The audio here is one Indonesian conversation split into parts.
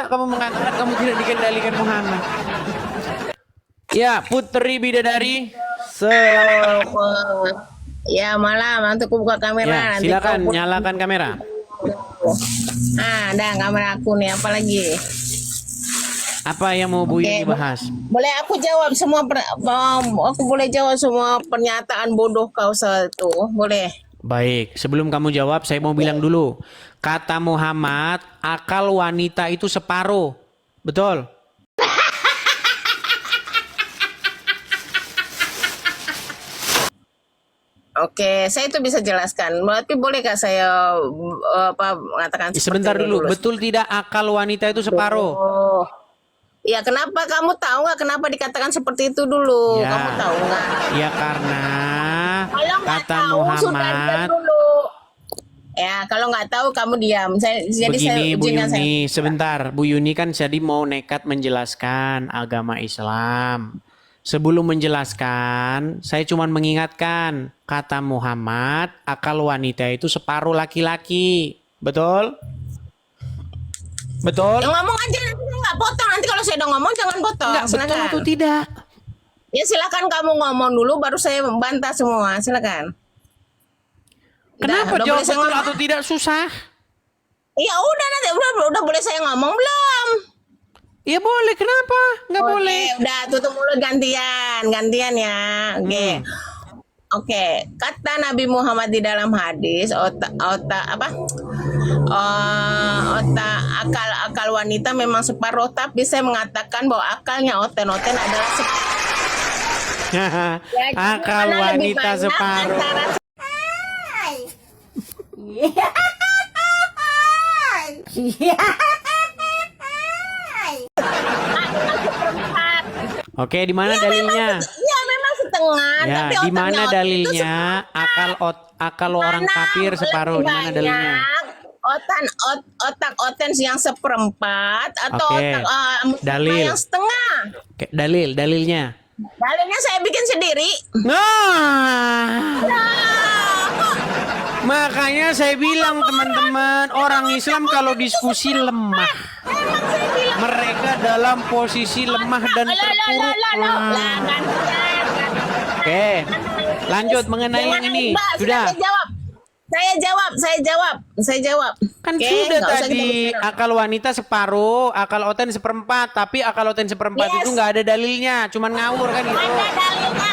kamu mengatakan kamu tidak dikendalikan Muhammad? Ya, Putri Bidadari. Ya malam, nanti aku buka kamera. Ya, nanti silakan nyalakan kamera. Ada kamera aku nih, apalagi. Apa yang mau Bu Yuni bahas? Boleh aku jawab semua, aku boleh jawab semua pernyataan bodoh kau itu, boleh? Baik, sebelum kamu jawab, saya mau bilang dulu. Kata Muhammad, akal wanita itu separuh. Betul? Oke, saya itu bisa jelaskan. Tapi bolehkah saya mengatakan Sebentar seperti ini dulu. Betul tidak akal wanita itu separuh? Oh. Ya kenapa kamu tahu nggak kenapa dikatakan seperti itu dulu? Ya. Kamu tahu nggak? Ya karena Kalau nggak kata tahu, sudah diam Muhammad. dulu. Ya kalau nggak tahu kamu diam. Jadi saya Begini Bu izinkan Yuni, sebentar. Bu Yuni kan jadi mau nekat menjelaskan agama Islam. Sebelum menjelaskan, saya cuma mengingatkan. Kata Muhammad, akal wanita itu separuh laki-laki. Betul? Betul? Ya, ngomong aja nanti saya nggak potong. Nanti kalau saya udah ngomong jangan potong. Enggak, betul Silakan. atau tidak? Ya silakan kamu ngomong dulu, baru saya membantah semua. Silakan. Kenapa Udah jawab boleh saya betul ngomong? atau tidak susah? Ya udah nanti udah boleh saya ngomong belum? Ya boleh, kenapa? Nggak Oke, boleh. udah tutup mulut gantian ya. Oke. Oke, kata Nabi Muhammad di dalam hadis, otak akal wanita memang separuh, tapi saya mengatakan bahwa akalnya oten-oten adalah Akal mana lebih wanita banyak separuh. antara Oke, di mana dalilnya? ya memang setengah, Ya, tapi di mana otaknya oten itu dalilnya? Akal orang mana kafir lebih separuh. Di mana banyak dalilnya? otak oten yang seperempat atau Oke. otak Dalil. yang setengah. Oke, dalilnya. Dalilnya saya bikin sendiri. Nah, makanya saya bilang teman-teman, orang Islam kalau diskusi lemah. Mereka dalam posisi lemah dan terpuruk. Oke, lanjut mengenai yang ini. Sudah. Saya jawab. Kan Oke, sudah nggak usah tadi kita akal wanita separuh, akal oten seperempat. Tapi akal oten seperempat Yes. itu nggak ada dalilnya, cuman ngawur kan itu. Ada dalilnya.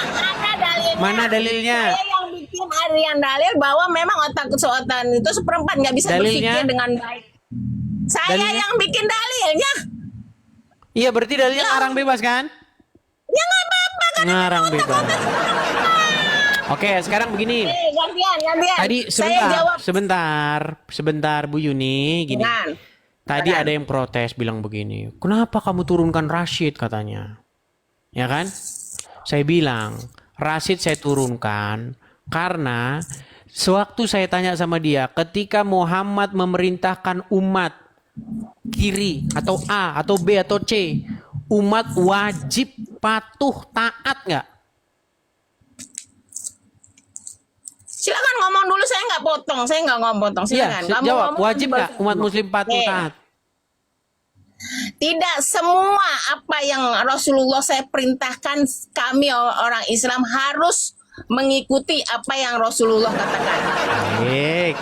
Mana dalilnya? Saya yang bikin Adrian dalil bahwa memang otak keseotan itu seperempat nggak bisa Dalilnya? berpikir dengan baik. Saya Dalilnya? yang bikin dalilnya. Iya, berarti dalilnya ngarang bebas kan? Ya nggak apa-apa kan. Ngarang bebas. Oke, sekarang begini. Gantian. Tadi Saya jawab. sebentar Bu Yuni, gini. Jangan. Tadi ada yang protes bilang begini, kenapa kamu turunkan Rashid katanya, ya kan? Saya bilang, Rashid saya turunkan karena sewaktu saya tanya sama dia, ketika Muhammad memerintahkan umat kiri atau A atau B atau C, umat wajib patuh taat nggak? Silakan ngomong dulu, saya nggak potong, saya nggak potong. Silakan. Iya, jawab, ngomong wajib dulu. nggak umat muslim patuh Oke. taat? Tidak semua apa yang Rasulullah saya perintahkan, kami orang Islam harus mengikuti apa yang Rasulullah katakan. Baik.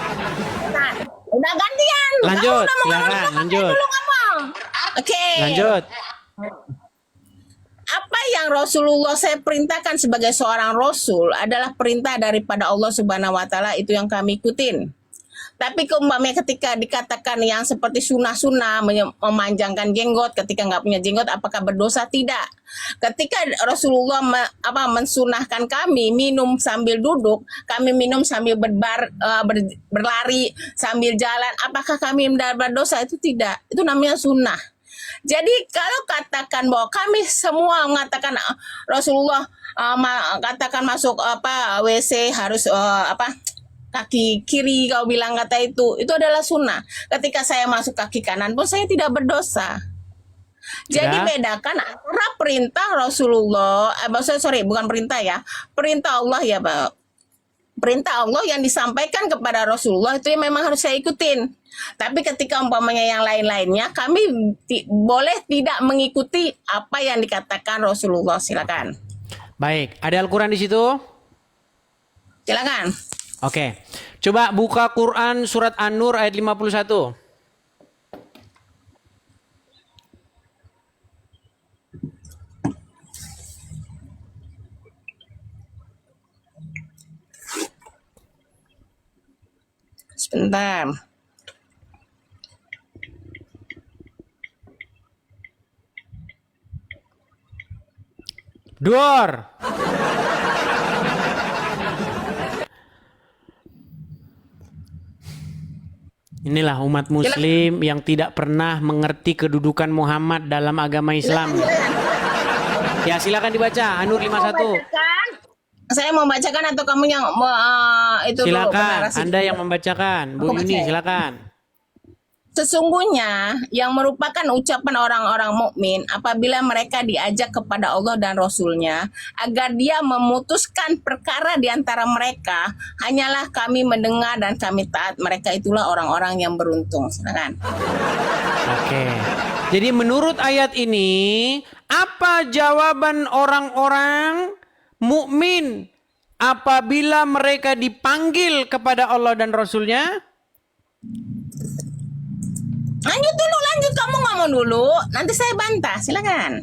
Nah, udah gantian. Lanjut, Kamu udah mau ngomong, silakan, silakan lanjut. dulu ngomong. Oke. Lanjut. Apa yang Rasulullah saya perintahkan sebagai seorang Rasul adalah perintah daripada Allah Subhanahu Wa Taala, itu yang kami ikutin. Tapi keumpamanya ketika dikatakan yang seperti sunnah-sunnah, memanjangkan jenggot, ketika nggak punya jenggot, apakah berdosa? Tidak. Ketika Rasulullah mensunahkan kami minum sambil duduk, kami minum sambil berlari, sambil jalan, apakah kami berdosa? Itu tidak. Itu namanya sunnah. Jadi kalau katakan bahwa kami semua mengatakan Rasulullah katakan masuk WC harus kaki kiri, kau bilang kata itu adalah sunnah. Ketika saya masuk kaki kanan pun saya tidak berdosa. Jadi Ya. bedakan antara perintah Rasulullah, bukan perintah ya, perintah Allah ya Pak. perintah Allah yang disampaikan kepada Rasulullah itu yang memang harus saya ikutin. Tapi ketika umpamanya yang lain-lainnya, kami boleh tidak mengikuti apa yang dikatakan Rasulullah. Silakan. Baik, ada Al-Quran di situ? Silakan. Oke. Coba buka Quran surat An-Nur ayat 51. Sebentar. Dor. Inilah umat muslim yang tidak pernah mengerti kedudukan Muhammad dalam agama Islam. Ya, silakan dibaca An-Nur 51. Saya mau bacakan atau kamu yang itu dulu? Silakan, Anda yang membacakan. Bu Yuni, silakan. Sesungguhnya yang merupakan ucapan orang-orang mukmin apabila mereka diajak kepada Allah dan Rasul-Nya agar dia memutuskan perkara di antara mereka, hanyalah kami mendengar dan kami taat. Mereka itulah orang-orang yang beruntung. Silakan. Oke. Jadi menurut ayat ini, apa jawaban orang-orang mukmin apabila mereka dipanggil kepada Allah dan Rasul-Nya? Lanjut, kamu ngomong dulu, nanti saya bantah, silakan.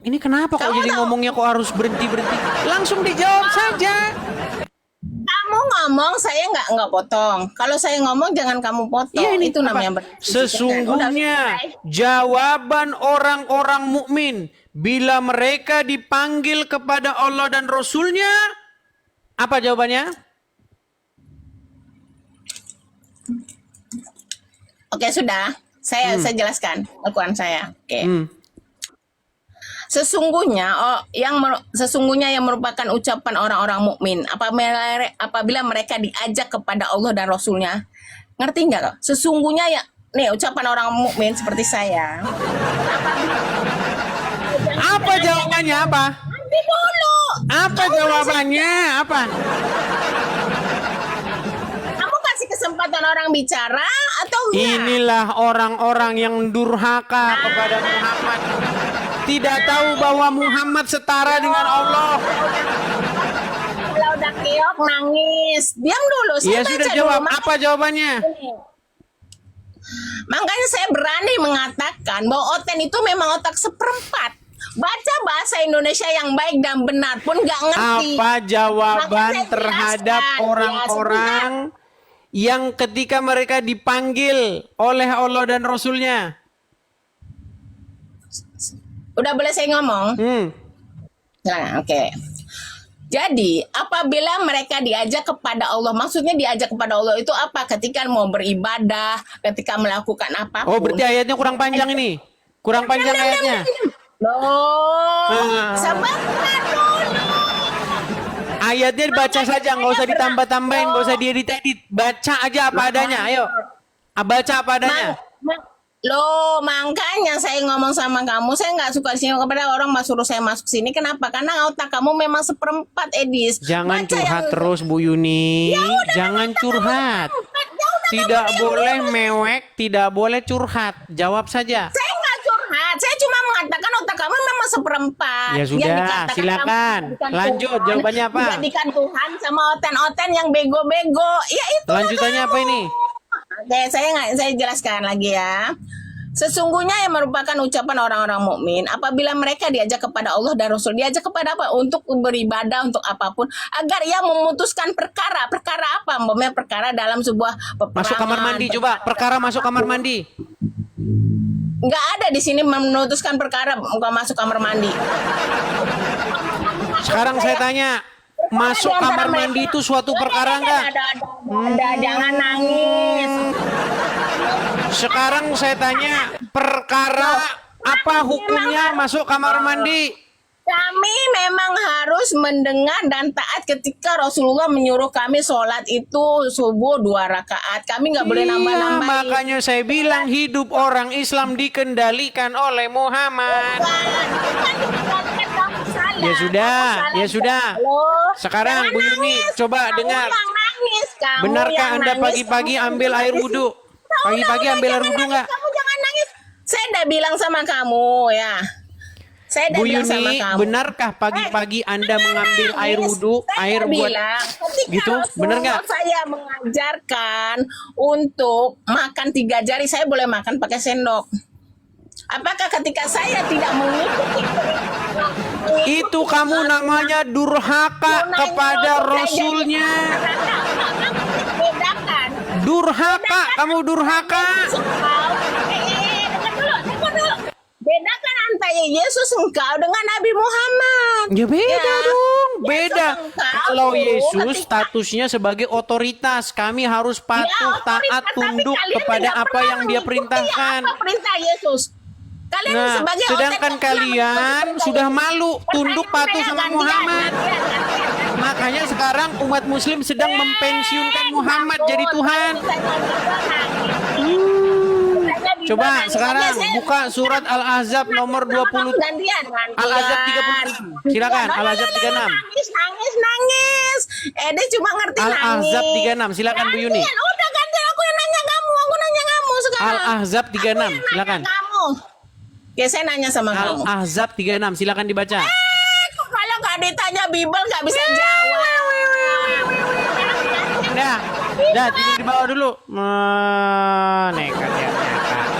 Ini kenapa kok Kamu jadi tahu- ngomongnya kok harus berhenti-berhenti? Langsung dijawab saja. Kamu ngomong, saya nggak potong. Kalau saya ngomong jangan kamu potong. Iya, ini itu apa? namanya berdiskusi. Sesungguhnya jawaban orang-orang mukmin bila mereka dipanggil kepada Allah dan Rasul-Nya, apa jawabannya? Oke, sudah. Saya jelaskan Al-Quran saya. Oke. Sesungguhnya yang merupakan ucapan orang-orang mukmin apabila mereka diajak kepada Allah dan Rasul-Nya. Ngerti nggak kok? Sesungguhnya ya, nih ucapan orang mukmin seperti saya. Apa jawabannya apa? Nanti dulu. Apa jawabannya? Apa? Kamu kasih kesempatan orang bicara atau enggak? Inilah orang-orang yang durhaka kepada Muhammad. Tidak tahu bahwa Muhammad setara dengan Allah. Kalau udah keok nangis, diam dulu. Iya, Saya sudah baca jawab. dulu. Apa jawabannya? Makanya saya berani mengatakan bahwa Oten itu memang otak seperempat. Baca bahasa Indonesia yang baik dan benar pun nggak ngerti. Apa Makanya jawaban saya terhadap jelaskan. orang-orang yang ketika mereka dipanggil oleh Allah dan Rasul-Nya? Udah boleh saya ngomong? Nah, oke. Jadi, apabila mereka diajak kepada Allah, maksudnya diajak kepada Allah itu apa? Ketika mau beribadah, ketika melakukan apapun. Oh, berarti ayatnya kurang panjang ini. Kurang panjang ayatnya. Loh, sebentar dulu. Ayatnya dibaca saja, nggak usah ditambah-tambahin, nggak usah diedit-edit. Baca aja apa adanya, ayo. Baca apa adanya. Loh, makanya saya ngomong sama kamu, saya nggak suka sini kepada orang suruh saya masuk sini. Kenapa? Karena otak kamu memang seperempat, Edis. Jangan Baca curhat yang- terus, Bu Yuni. Jangan curhat. Tidak boleh mewek, tidak boleh curhat. Jawab saja. Saya nggak curhat, saya cuma mengatakan otak kamu memang seperempat. Ya sudah, Yang dikatakan silakan. kamu dijadikan Lanjut, Tuhan, jawabannya apa? Dijadikan Tuhan sama oten-oten yang bego-bego. Ya itu. Lanjutannya apa ini? Oke, saya jelaskan lagi ya. Sesungguhnya yang merupakan ucapan orang-orang mukmin apabila mereka diajak kepada Allah dan Rasul, diajak kepada apa? Untuk beribadah, untuk apapun, agar ia memutuskan perkara. Perkara apa? Umpamanya perkara dalam sebuah peperangan. Masuk kamar mandi coba. Perkara masuk kamar mandi. Nggak ada di sini memutuskan perkara masuk kamar mandi. Sekarang saya tanya, masuk kamar mandi itu suatu perkara enggak? Ada, jangan nangis. Sekarang saya tanya, perkara apa hukumnya masuk kamar mandi? Kami memang harus mendengar dan taat ketika Rasulullah menyuruh kami sholat itu subuh 2 rakaat. Kami nggak boleh Iya, nambah-nambahin. makanya saya bilang hidup orang Islam dikendalikan oleh Muhammad. Bukan dikendalikan kamu salah. Ya sudah, ya sudah. Loh, Sekarang jangan Bu Yuni, nangis. coba Kamu dengar. yang nangis, kamu Benarkah yang Anda nangis, pagi-pagi kamu ambil yang air nangis. wudhu? Udah, Pagi-pagi udah, ambil air jangan wudhu nangis, nggak? kamu jangan nangis. Saya udah bilang sama kamu ya. Saya udah Bu bilang sama Yuni, kamu. benarkah pagi-pagi Anda mengambil air Nangis. wudhu, Saya air udah buat bilang, ketika gitu? Bener nggak? Rasulullah saya mengajarkan untuk makan 3 jari, saya boleh makan pakai sendok. Apakah ketika saya tidak mengikuti Itu kamu namanya durhaka kepada Rasulnya. Bedakan. Durhaka, kamu durhaka. Dengar dulu. Bedakan antara Yesus engkau dengan Nabi Muhammad. Ya beda dong, beda. Yesus engkau Kalau Yesus ketika- statusnya sebagai otoritas, kami harus patuh, Ya, taat, otoritas, tapi tunduk kalian kepada tidak apa pernah yang Dia mengikuti perintahkan. apa perintah Yesus. Kalian Nah, sebagai sedangkan otoritas tidak kalian mengikuti sudah perintah malu Yesus. tunduk patuh Pertanyaan sama saya Muhammad. gantian. Makanya sekarang umat Muslim sedang mempensiunkan Muhammad jadi Tuhan. Coba sekarang buka surat Al-Ahzab nomor 20. Gantian. Al-Ahzab 36. Silakan, Al-Ahzab 36. Nangis. Dia cuma ngerti nangis. Al-Ahzab 36. Silakan Bu Yuni. Gantian, udah gantian, aku yang nanya kamu sekarang. Al-Ahzab 36. Silakan. Kamu. Oke, saya nanya sama kamu. Al-Ahzab 36. Silakan dibaca. Kalau nggak ditanya Bible nggak bisa jawab. Dah, tinggal di bawah dulu. Nekat ya, nekat.